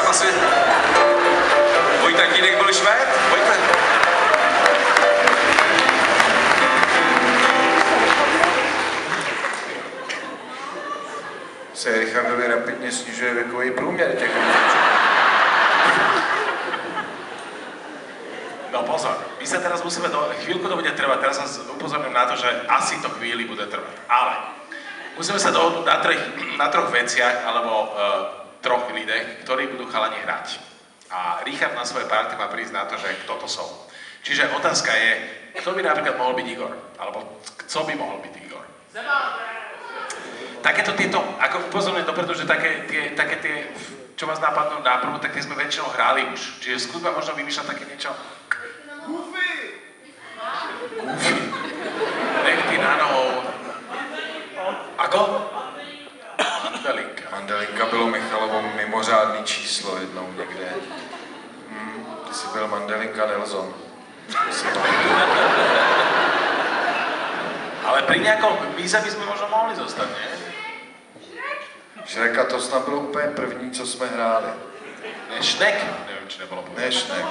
jsem asi... Vojtek Jínek byl Švéd? Vojtek? Se Richardovi rapidně snižuje věkový průměr těch. No pozor, my sa teraz musíme, chvíľku to bude trvať, teraz sa upozorňujem na to, že asi to chvíli bude trvať, ale musíme sa dohodnúť na troch veciach, alebo troch lidech, ktorí budú chalani hrať. A Richard na svojej party má prísť na to, že kto to sú. Čiže otázka je, kto by napríklad mohol byť Igor, alebo co by mohol byť Igor. Takéto tieto, ako upozorňujem dopredu, že také tie, čo vás napadnú náprvu, tak tie sme väčšinou hrali už. Čiže skúsme možno vymýšľať také niečo. Goofy. Nechty na nohou. Ako? Mandelinka. Mandelinka bylo Michalovo mimořádný číslo jednou někde. Ty jsi byl Mandelinka Nelson. Ale pri nejakom víze by sme možno mohli zostať, nie? Šreka to snad bylo úplně první, co jsme hráli. Ne, Šnek? Neviem, či nebolo povedané. Ne, Šnek.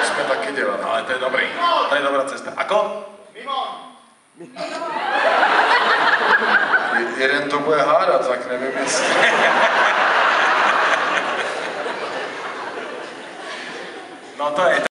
Jsme taky dělali. Ale to je dobrý. To je dobrá cesta. Ako? Jeden to bude hádat, tak nevím jestli.